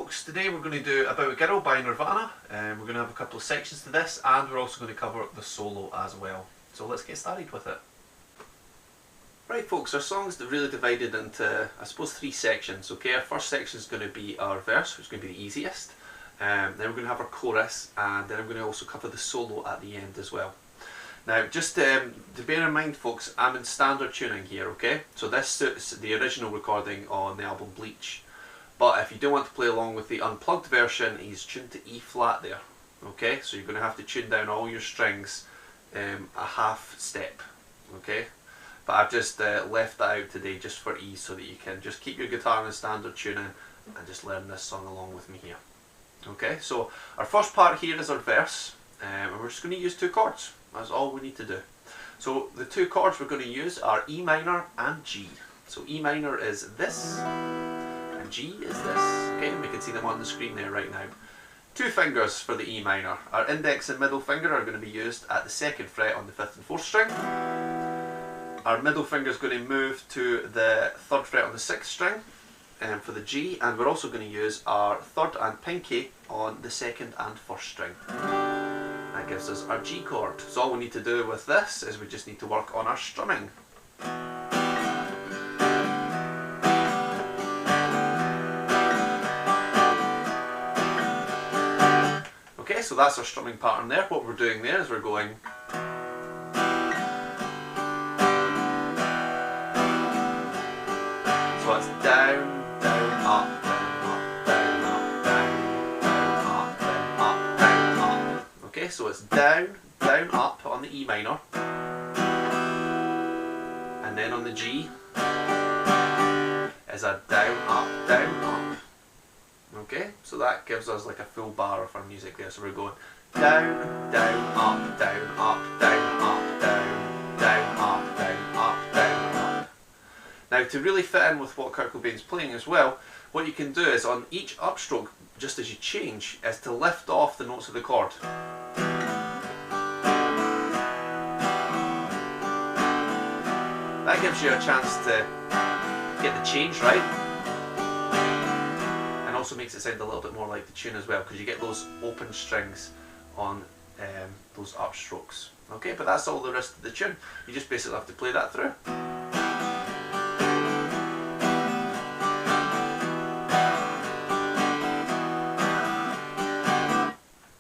folks, today we're going to do About a Girl by Nirvana. We're going to have a couple of sections to this, and we're also going to cover the solo as well. So let's get started with it. Right folks, our song's really divided into, I suppose, three sections. Okay, our first section is going to be our verse, which is going to be the easiest. Then we're going to have our chorus, and then I'm going to also cover the solo at the end as well. Now, just to bear in mind folks, I'm in standard tuning here, okay? So this suits the original recording on the album Bleach. But if you do want to play along with the unplugged version, he's tuned to E flat there, okay? So you're going to have to tune down all your strings a half step, okay? But I've just left that out today just for ease, so that you can just keep your guitar in standard tuning and just learn this song along with me here. Okay, so our first part here is our verse, and we're just going to use two chords. That's all we need to do. So the two chords we're going to use are E minor and G. So E minor is this, and G is this. Okay, and we can see them on the screen there right now. Two fingers for the E minor. Our index and middle finger are going to be used at the 2nd fret on the 5th and 4th string. Our middle finger is going to move to the 3rd fret on the 6th string for the G, and we're also going to use our 3rd and pinky on the 2nd and 1st string. That gives us our G chord. So all we need to do with this is we just need to work on our strumming. Okay, so that's our strumming pattern there. What we're doing there is we're going. So it's down, down, up, down, up, down, up, down, down, up, down, up, down, up. Okay, so it's down, down, up on the E minor. And then on the G is a down, up, down, up. Okay, so that gives us like a full bar of our music there. So we're going down, down, up, down, up, down, up, down, down, up, down, up, down, up. Now, to really fit in with what Kurt Cobain's playing as well, what you can do is on each upstroke, just as you change, is to lift off the notes of the chord. That gives you a chance to get the change right, and also makes it sound a little bit more like the tune as well, because you get those open strings on those upstrokes. Okay, but that's all the rest of the tune. You just basically have to play that through.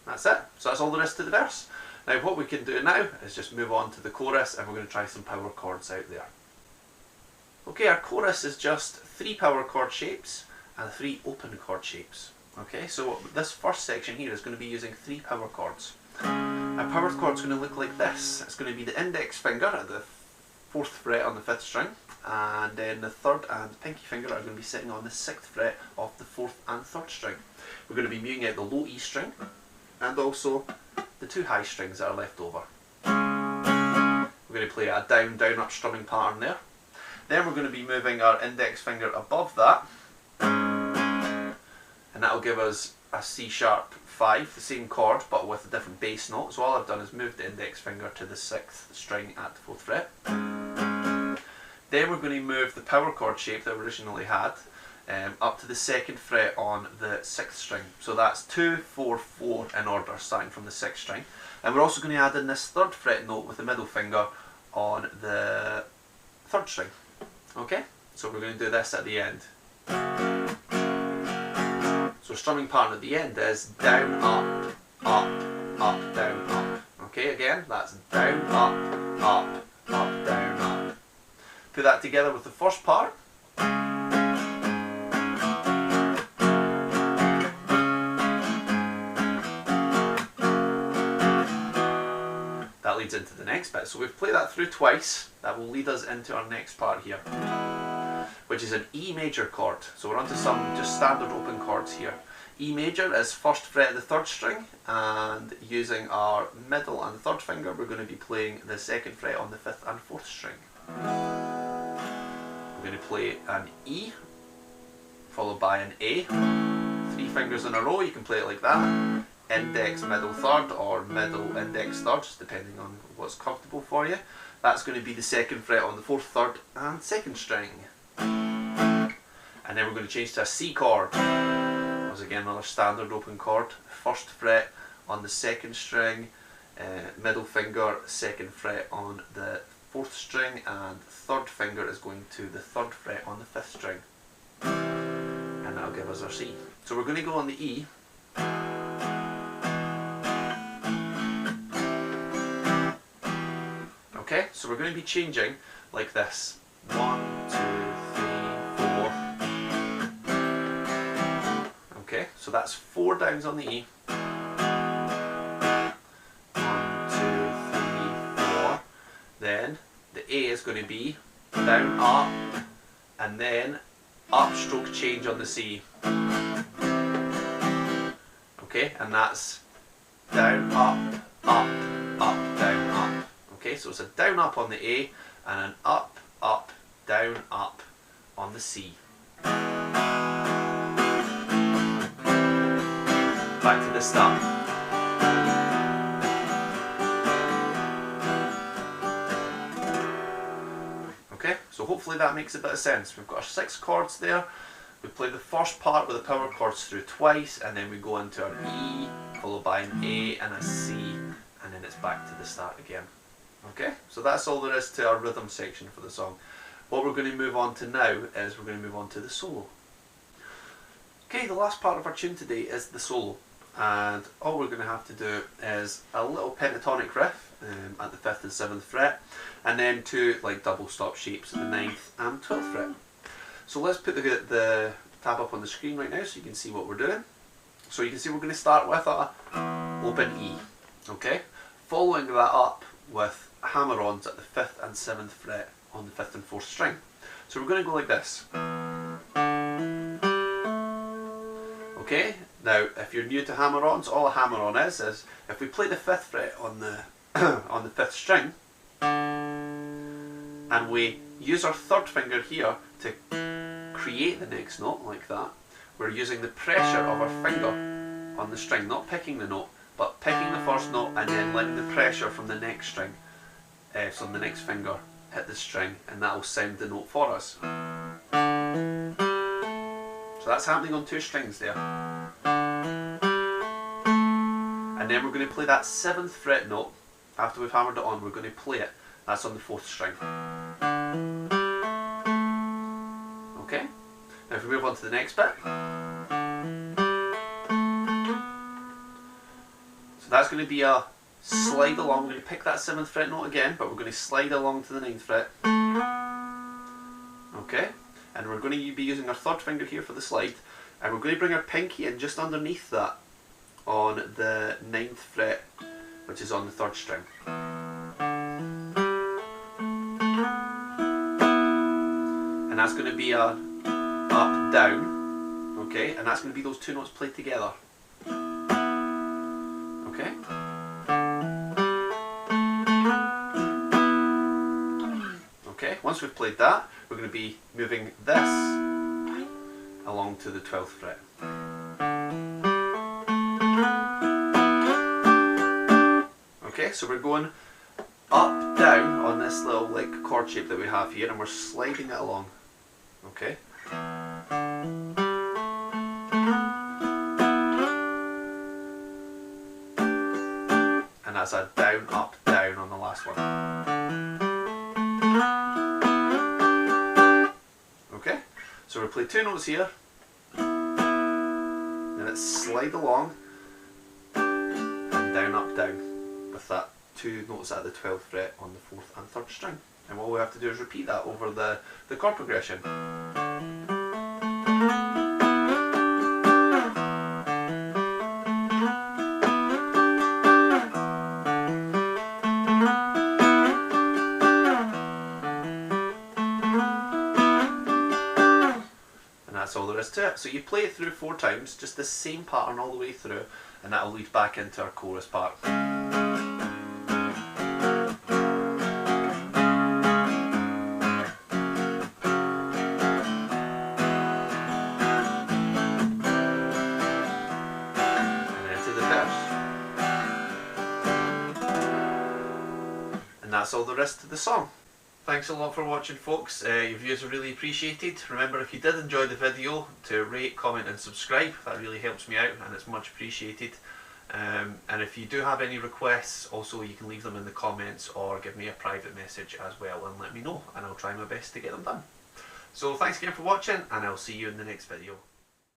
That's it. So that's all the rest of the verse. Now what we can do now is just move on to the chorus, and we're going to try some power chords out there. Okay, our chorus is just 3 power chord shapes and 3 open chord shapes. Okay, so this first section here is going to be using 3 power chords. A power chord is going to look like this. It's going to be the index finger at the 4th fret on the 5th string, and then the 3rd and pinky finger are going to be sitting on the 6th fret of the 4th and 3rd string. We're going to be muting out the low E string and also the 2 high strings that are left over. We're going to play a down, down, up strumming pattern there. Then we're going to be moving our index finger above that, and that will give us a C sharp 5, the same chord but with a different bass note. So all I've done is moved the index finger to the 6th string at the 4th fret. Then we're going to move the power chord shape that we originally had up to the 2nd fret on the 6th string. So that's 2, 4, 4 in order, starting from the 6th string. And we're also going to add in this 3rd fret note with the middle finger on the 3rd string. Okay, so we're going to do this at the end. So strumming pattern at the end is down, up, up, up, down, up. Okay, again, that's down, up, up, up, down, up. Put that together with the first part. That leads into the next bit. So we've played that through twice. That will lead us into our next part here, which is an E major chord. So we're onto some just standard open chords here. E major is 1st fret of the 3rd string, and using our middle and 3rd finger we're going to be playing the 2nd fret on the 5th and 4th string. We're going to play an E followed by an A. 3 fingers in a row, you can play it like that. Index, middle, 3rd, or middle, index, 3rd, just depending on what's comfortable for you. That's going to be the 2nd fret on the 4th, 3rd and 2nd string. And then we're going to change to a C chord. As again another standard open chord. First fret on the second string, middle finger, second fret on the fourth string, and third finger is going to the third fret on the fifth string. And that'll give us our C. So we're going to go on the E. Okay, so we're going to be changing like this. 1, 2, 3, 4. Okay, so that's 4 downs on the E. 1, 2, 3, 4. Then the A is going to be down, up, and then up stroke change on the C. Okay, and that's down, up, up, up, down, up. Okay, so it's a down, up on the A, and an up, up, down, up on the C. Back to the start. Okay, so hopefully that makes a bit of sense. We've got our 6 chords there. We play the first part with the power chords through twice, and then we go into our E, followed by an A and a C, and then it's back to the start again. Okay, so that's all there is to our rhythm section for the song. What we're going to move on to now is we're going to move on to the solo. Okay, the last part of our tune today is the solo, and all we're going to have to do is a little pentatonic riff at the 5th and 7th fret, and then 2 like double stop shapes at the 9th and 12th fret. So let's put the tab up on the screen right now so you can see what we're doing. So you can see we're going to start with a open E, okay? Following that up with hammer-ons at the 5th and 7th fret on the 5th and 4th string. So we're going to go like this. Okay, now if you're new to hammer-ons, all a hammer-on is if we play the 5th fret on the on the 5th string, and we use our 3rd finger here to create the next note like that, we're using the pressure of our finger on the string, not picking the note, but picking the first note and then letting the pressure from the next string, so the next finger, hit the string, and that will sound the note for us. So that's happening on 2 strings there. And then we're going to play that 7th fret note. After we've hammered it on, we're going to play it. That's on the 4th string. Okay? Now if we move on to the next bit. So that's going to be a slide along. We're going to pick that 7th fret note again, but we're going to slide along to the 9th fret. Okay? And we're going to be using our 3rd finger here for the slide, and we're going to bring our pinky in just underneath that on the 9th fret, which is on the 3rd string. And that's going to be a up, down, okay, and that's going to be those 2 notes played together. Okay? Okay, once we've played that, we're going to be moving this along to the 12th fret. Okay, so we're going up, down on this little like chord shape that we have here, and we're sliding it along. Okay? And that's a down, up, down on the last one. Okay? So we play 2 notes here, then it's slide along, and down, up, down, with that 2 notes at the 12th fret on the 4th and 3rd string. And all we have to do is repeat that over the chord progression. And that's all there is to it. So you play it through 4 times, just the same pattern all the way through, and that will lead back into our chorus part. That's all there is to the song. Thanks a lot for watching, folks. Your views are really appreciated. Remember, if you did enjoy the video, to rate, comment and subscribe. That really helps me out and it's much appreciated. And if you do have any requests, also you can leave them in the comments or give me a private message as well and let me know, and I'll try my best to get them done. So thanks again for watching, and I'll see you in the next video.